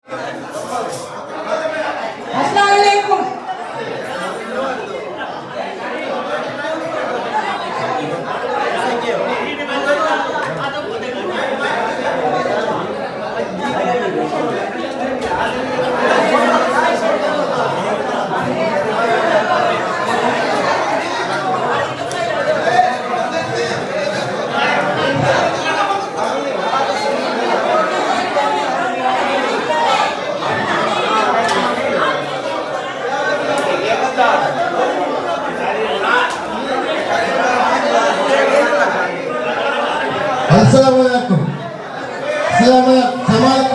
अस्सलाम वालेकुम।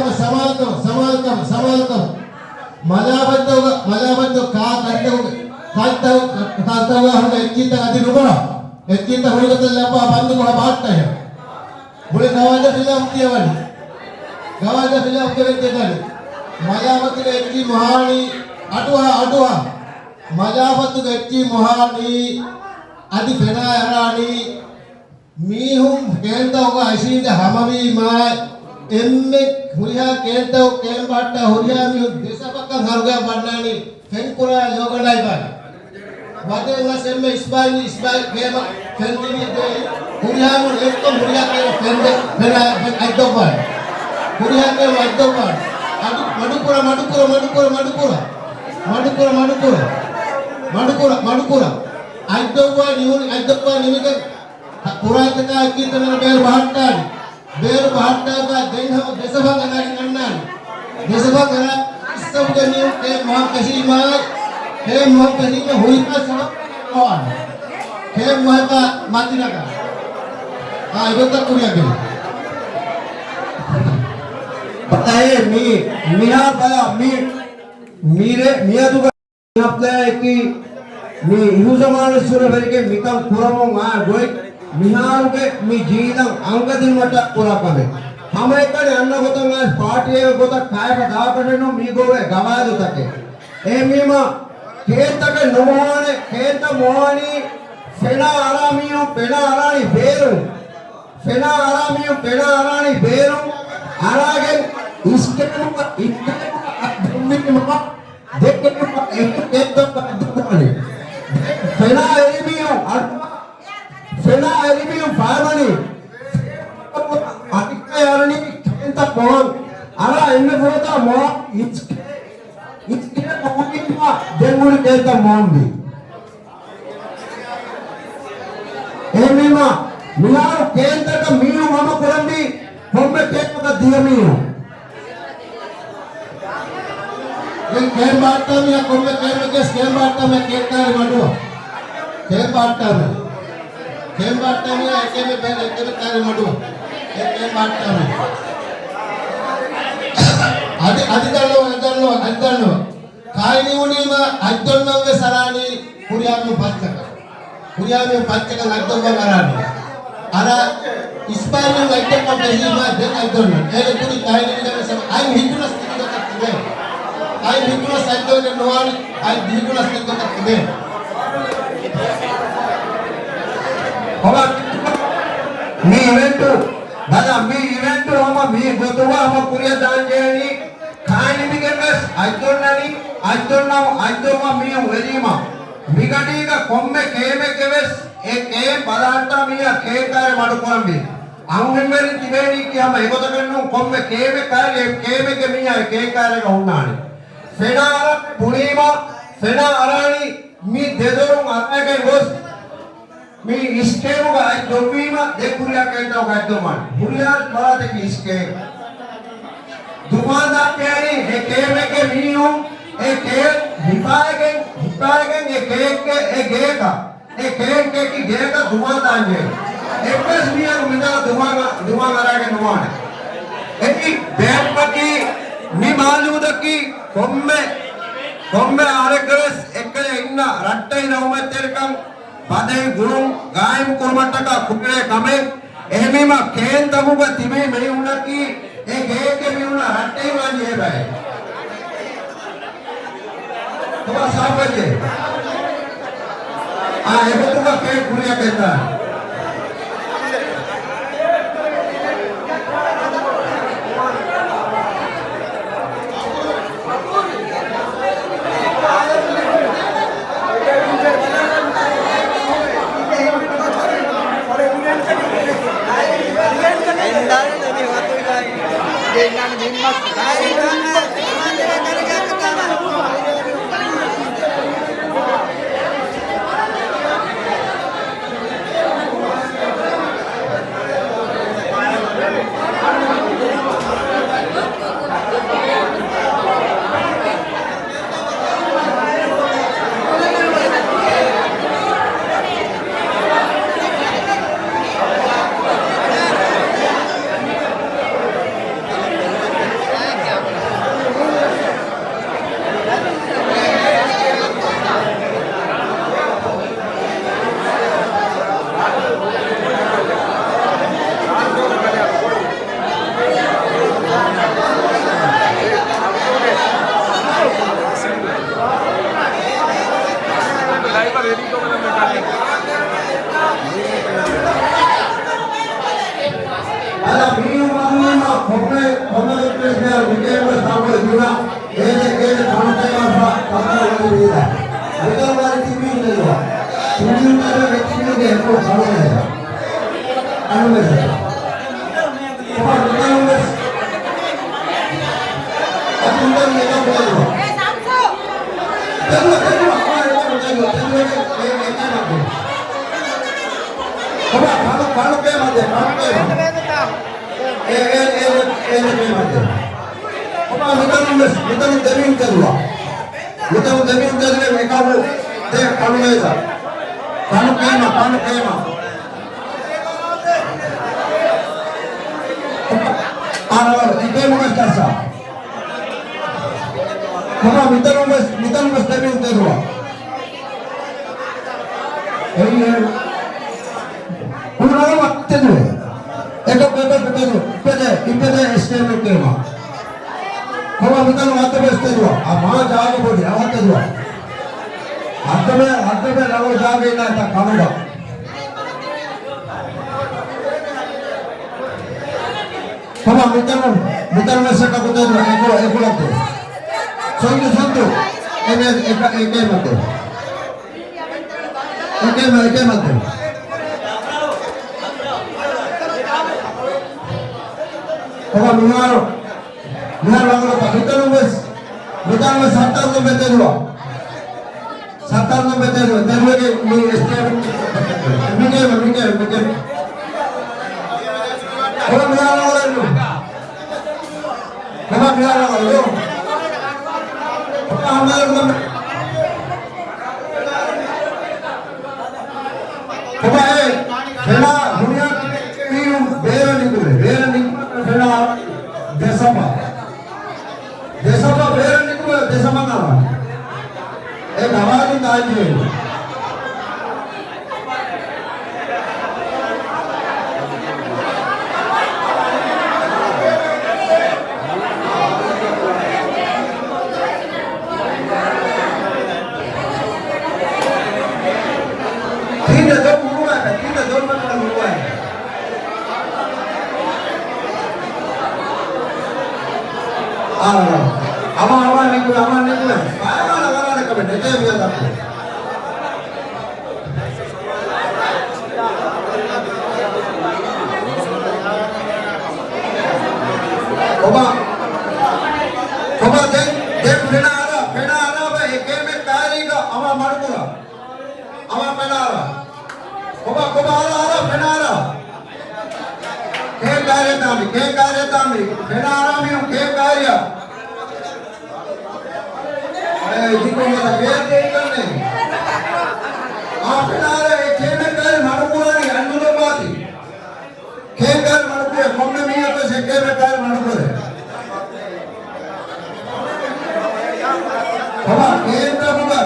Assalamualaikum. Assalamualaikum. Malabad ka kanta हुआ हम एकीता का दिन उबरा एकीता होने का तो लंबा बंद को बांटता है बोले गवाजा फिल्म किया वाली गवाजा फिल्म के व्यक्ति कर मलाबद के एकी महानी अटुहा मलाबद के एकी महानी आदि फेना हरानी मीहुम केंद्र होगा ऐसी इंदे हमारी माय एम्मे हुरिया केंद्र कें बाटा हुरिया मीहुम देशा पक्का घर गया बननानी फेंकुरा लोगनाई बानी वादे उन्हें सेम्मे इस्बाइल केम फेंदी दे हुरिया में एक तो हुरिया के फेंदे फेना ऐदो बान हुरिया के ऐदो बान आदि मडुपुरा ऐदो बान निमिके पुराय तका की तने बेर bahata ba denha desabha ganari kannan desabha gana सब के नियम के महाकशी में हे महाकशी में हुई का सब कौन हे महाका मातिना का हाँ इधर तक कुरिया के बताइए मिया बया मिया तुका आपल्या की मी युजमान सुरे बरके मिकम पुरमो मा गोई मिहार के मी जीवितम अंगदिन मट पुरा पावे हमें कने अन्न गोतंगा पार्टी गोता काय का दा कने मी गोवे गवाय तके ए मीमा खेत के नमोने खेत मोहनी सेना आरामियो पेना आरानी बेरू అలాగే ఇస్కెను అద్దుమిమ దేకెను ఏదో అద్దుకొని ఫెనా ఎలిమియం ఫార్మని అటికయారని ఎంత పోన్ అలా ఎన్ని పోతా మో ఇస్కె మొహిమా దెంగుడి కేత మోంది ఏమిమా మియారు కేంద్రక మీను మమ కొరండి हम में केक का दिया नहीं हो ये केक बांटता में या कौन में केक में केस केक बांटता में केक का रिमांडो केक बांटता में एक में पहले एक में का रिमांडो एक केक बांटता में अधिकारो काय नहीं उन्हीं में अद्दोन्नों में सरानी कुरिया में बच्चा का अद्दों में मरानी अरा इस्पाइल में वाइट का पहली बार देख आइटम है ये पूरी कहानी में सब आई हिंदुना स्थिति का तत्व है आई हिंदुना साइटो ने नोआल आई हिंदुना स्थिति का तत्व है होगा मी इवेंट हम मी गोतुवा हम पूरी दान जेनी कहानी में के बस आइटोना मी वेरीमा मिगटी का कोम्मे केमे के बस एक पदार्थ मिया केकार मडुकोंबी अंगमेरी तिवेनी की हम एगोतकन्नु कोम्मे केमे के मिया केकार का उन्नानी फेनार पुणीमा फेना अरानी मी देदोरु आके गोस मी इस्केमु का दोबीमा देखुरिया केंटो गायतोमान बुरिया बराते की इस्के दुकानदार केनी ए केमे के मिनियो ए के हिपाएगे ए केक के ए गेका ए केक के की गेका दुआ दांजे एप्रेस मिया मिना दुआ कराके नुआने एकी बैठपति नि मालूदकी कोम्मे आरेकरस एकले इन्ना रट्टैना उमेतेरकं पदे गुरुं गायम कुर्मटका कुकरे कमे एमीमा केन तमुगा तिमे मे उनकी ए गेके मे उना रट्टै वाली है भाई थोड़ा साफ करिए ये बतूगा पेट पुरिया कहता है Ada minimum komme presiden ülkemiz tamamıyla gece tanıtıyorsa tanıtıyorlar. Burada var kimi diyor. Şimdi de kimi de bu tanıyor. Anlıyor. Ama bunlar aslında ne yapıyor? Tamam. Kalau ke mate. Apa mitan demin kedua. Mitan demin kedua mereka bu deh kalau aja. Kalau kema. Ana itu mukas kasa. Apa mitan demin kedua. Unaga waktu tu, eko pede STM kema. Kalau kita waktu STM, ama jaga boleh, awak tu. Waktu me lalu jaga ina tak kamu dah. Kalau kita masa kamu tu, eko lagi. Sontu, eke mate. Kalau mengaruh kalau tak kita nulis satar nombor kedua, terus ni STM, mikir. Kalau mengaruh lu, apa amal lu? Kena dunia ini beran itu kena desama beran itu desama nama. Nama itu tadi. Tidak jauh mana mulai. Aman ni kau. Mana kau benda dia biar tak. Coba dek pena ada baik keme kari ka ama marukula. Ama pena ada. Coba ada pena ada. Ke kare tami. Pena ada miu ke kare. Jiko mata biar ikan ni. Apa nara keme kare marukula ni anjulo mati. Keme kare marukula komme miu tu se keme kare marukula.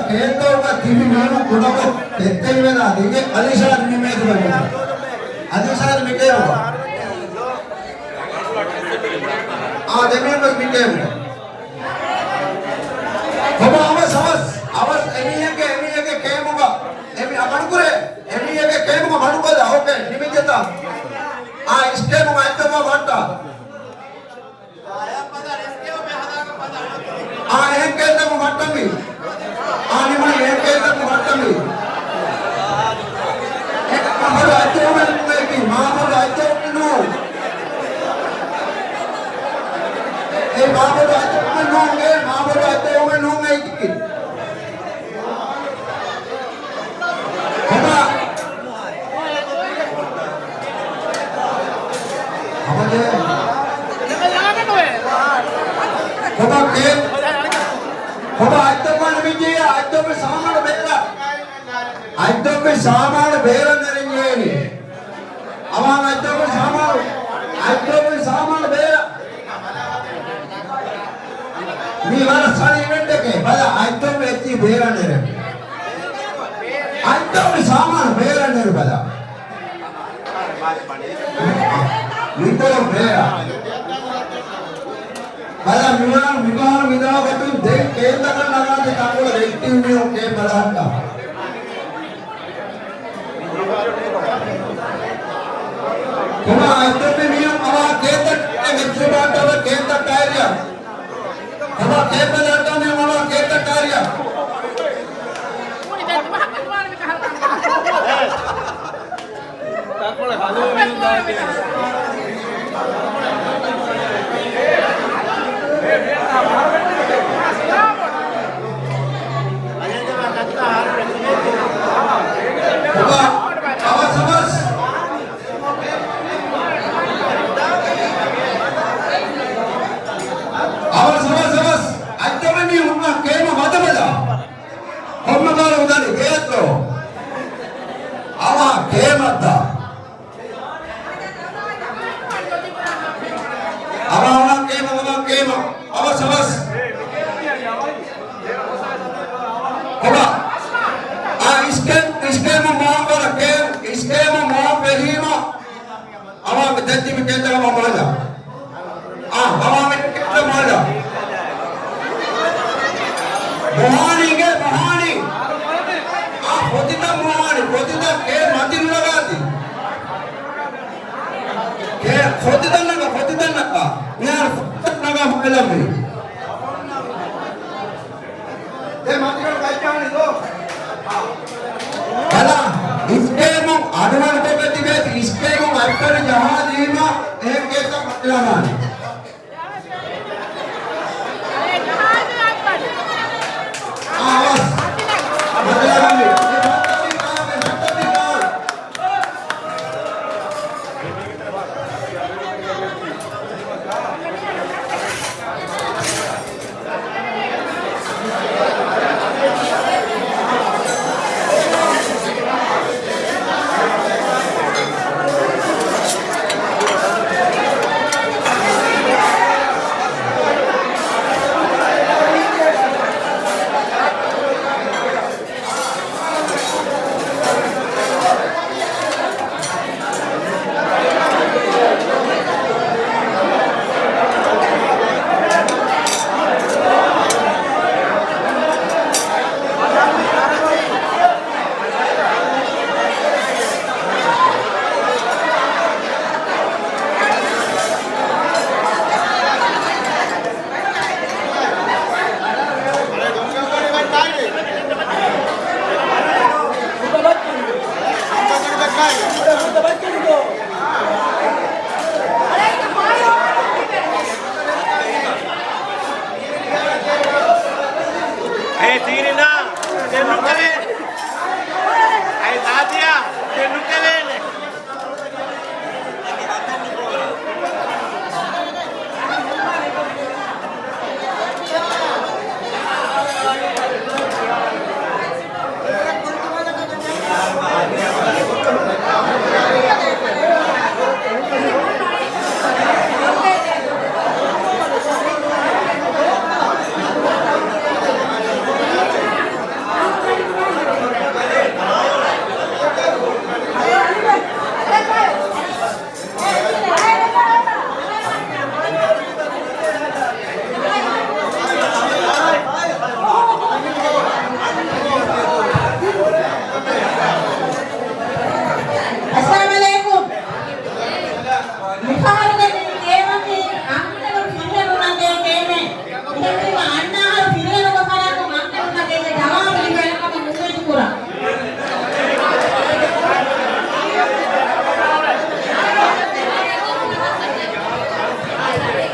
Kereta TV mana kuna ko tette mena denge alisar ni me dua alisar me ke ho deme me ke ho awas emi ke ke moga emi apanu kore emi ke moga manu ko da oke nimi jeta iske moga ette moga batta yang kita mengatami ani mana yang kita mengatami mahal aja orang lagi mahal aja minum ඒ මාබොඩ අතම නෝගේ මාබොඩ අතම නෝගේ ඉති කොබා අපද කොබා කේ කොබා අතම විජය අතම සාමාන බෙල්ලා අතම සාමාන බේරන් නරින්නේ අවාන් අතම සාමාන බේරා Mira sari event ke bala item etti beranere item saman beranere bala little bera bala mimana midawa gatu de kendra nagade takola active new ke balanta kuma item miyam awa kendra exhibata kendra karya Apa kebal ada ni mana kita karya? Tak boleh halu minta dia. Awas awas. Awas awas. Ni umma kema madamada hommagala udani beetlo awa kemadda awa kema awas awas oba iskema moambara iskema moambelima awa detti mikendala mamala awa mikendala mamala Mohani ke Mohani, Potita ke mati nulagati, ke Potita naga, niar Potita naga malam ni. Deh mati kalau kaya jangan itu. Kalau iskemu aduan ko beti iskemu akar jahat lima kita matlaman.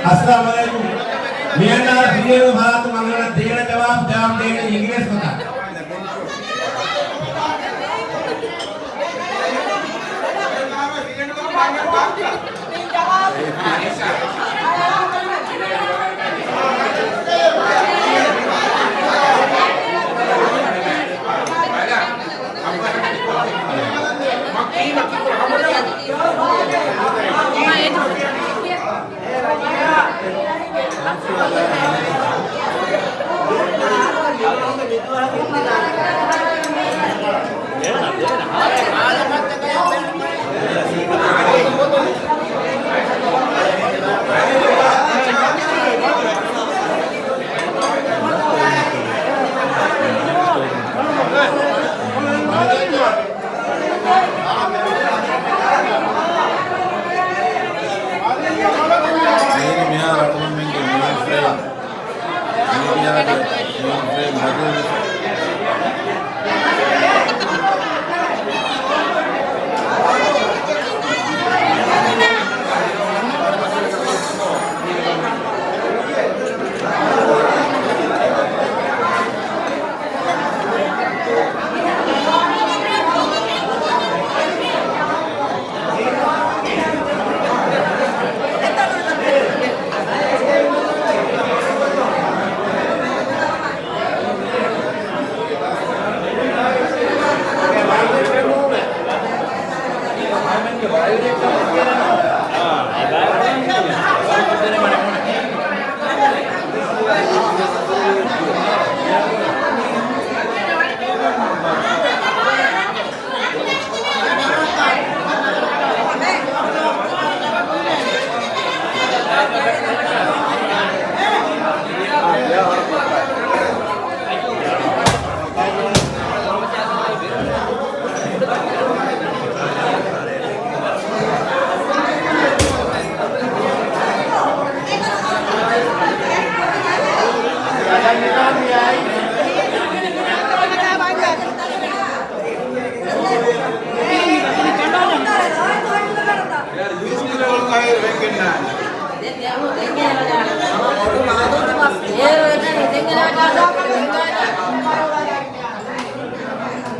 Assalamualaikum. Biarlah video barat mengenai dengan jawab dengan Inggris kota.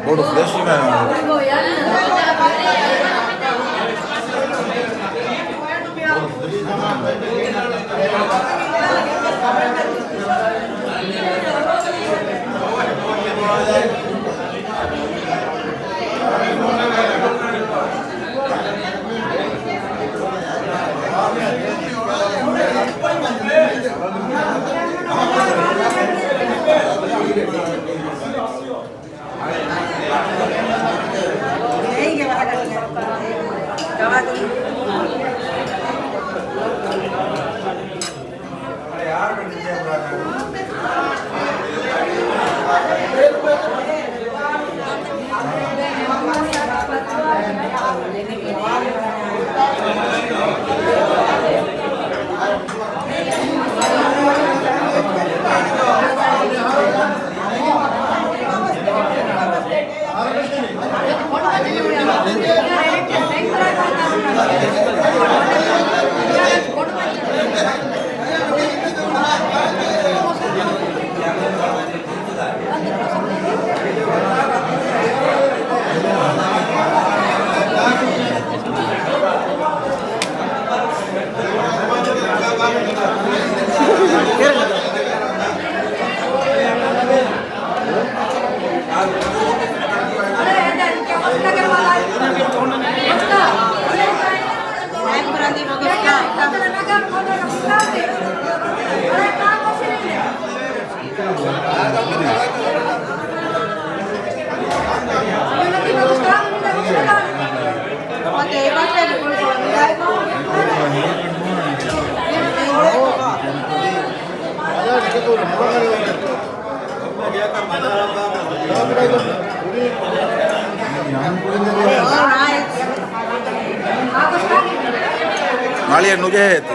Bodo fresh kan. Malian nujet.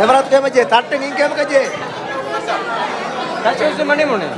Evarat kema je, tatte ning kema kaje. Kache usse mani mone.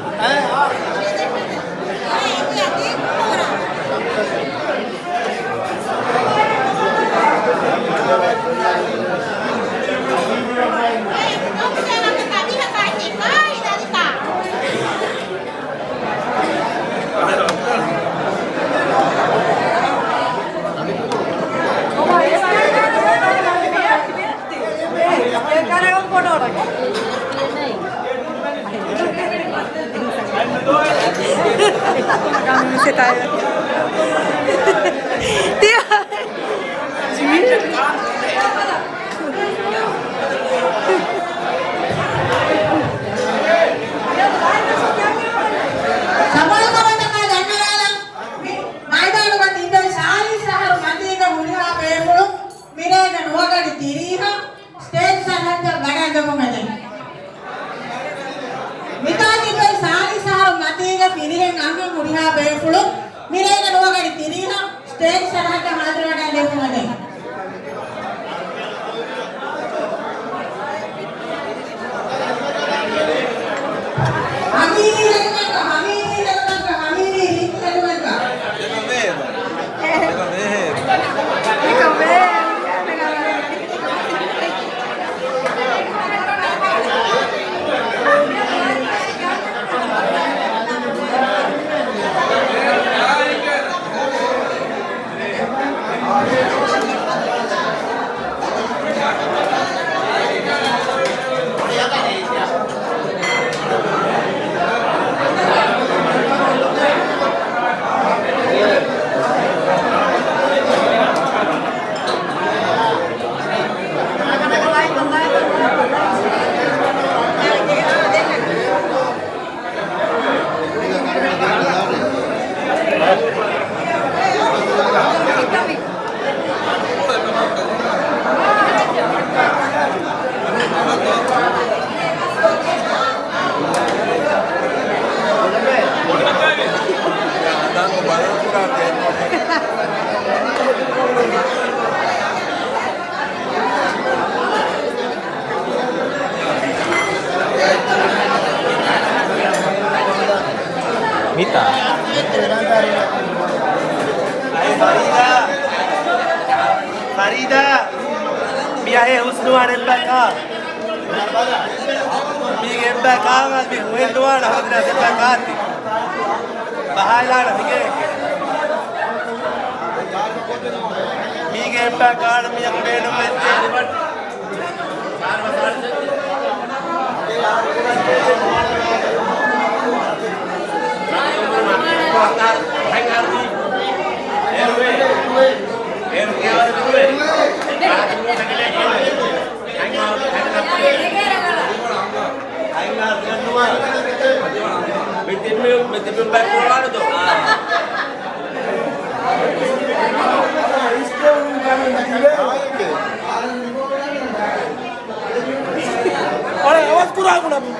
Você tá. Stage सरहद हाजिर डाले Mita. Farida, viaje husnuan en baka. Mige en baka ngal mi huel nuan hodna se bakati. Bahala na mige. Mige en baka mi akbe no mete. Olha, awas kurang pun aku.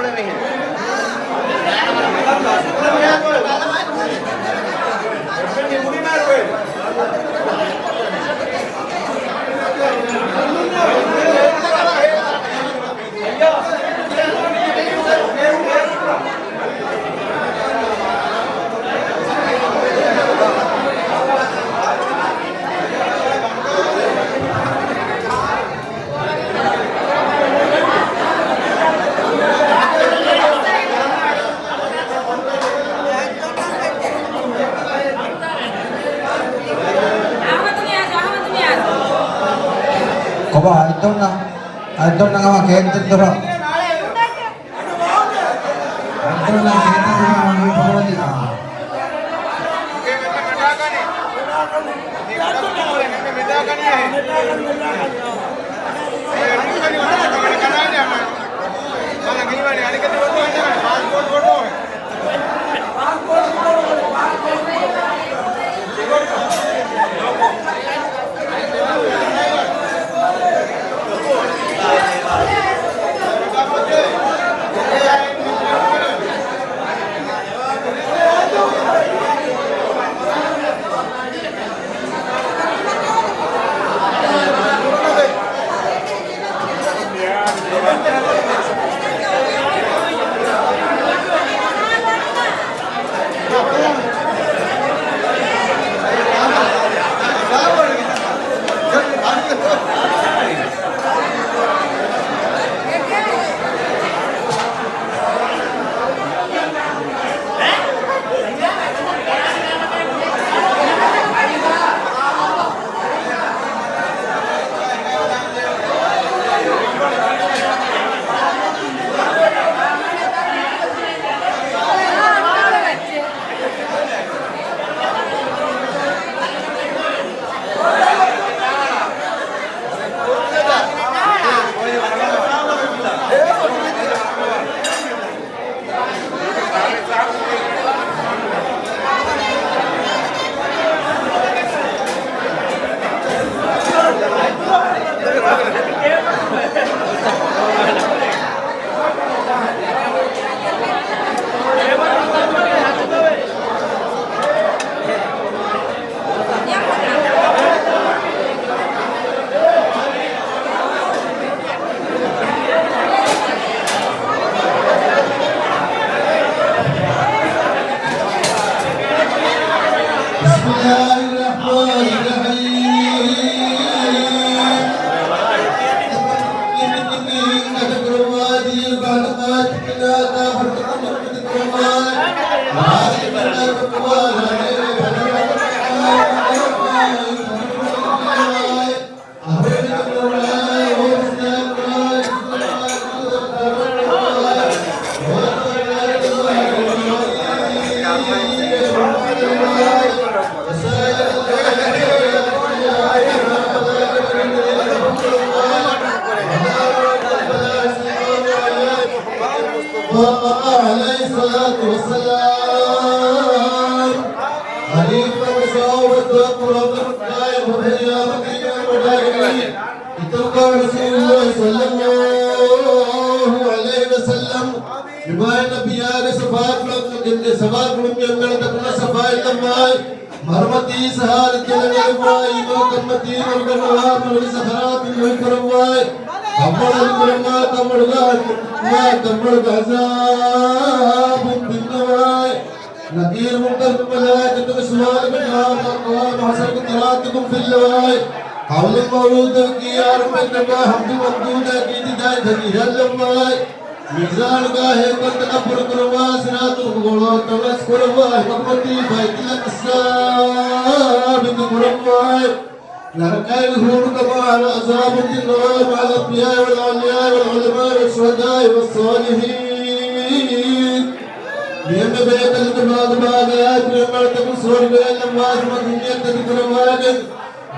boleh nih. Coba itu na nga kenten dura. Itu na kenten dura mami pagawali.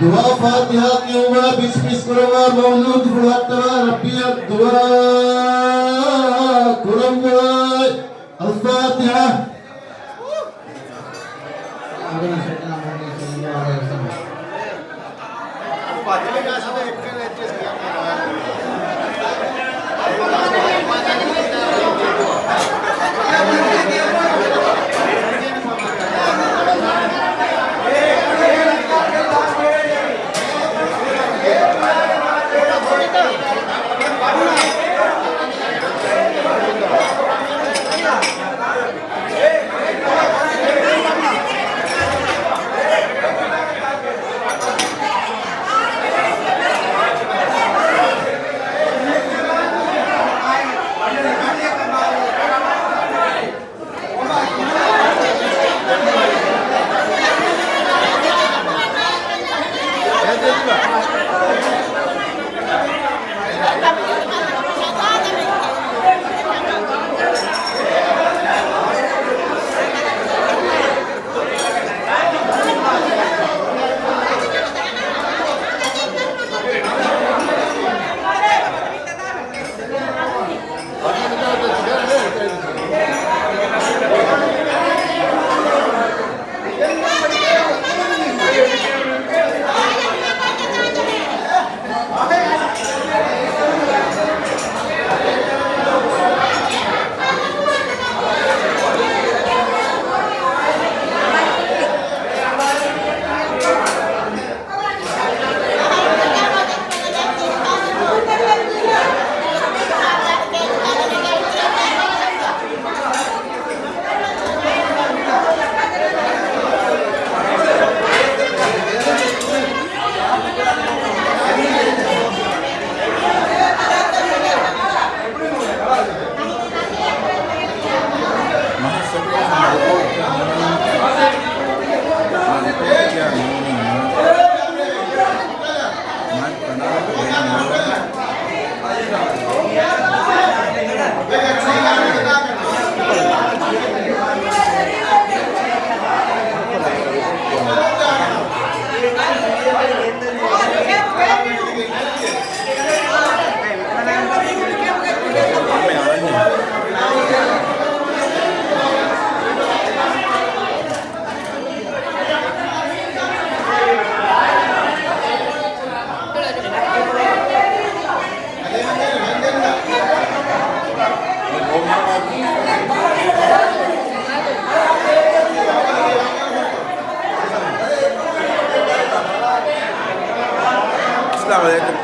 दुआ फातिहा की उमा बिस्मिस कुरमा मौलूद फुलहत्तवा रब्बी दुआ कुरमा अल-फातिहा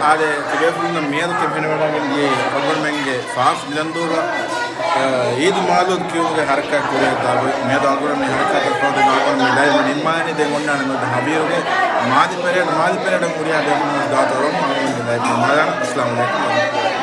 आदे तिबेफुल मेद के फिनवडगे अगुणमेंगे Faf दिलंदोगा Eid मालूद क्योंकि हरकत करे तब मेद अगुण में हरकत करते अगुण में लाइव निर्माण दे मुन्ना में हबीरोगे मादी परेड मुरिया दे दातरों में लाइव निर्माण अस्सलाम वालेकुम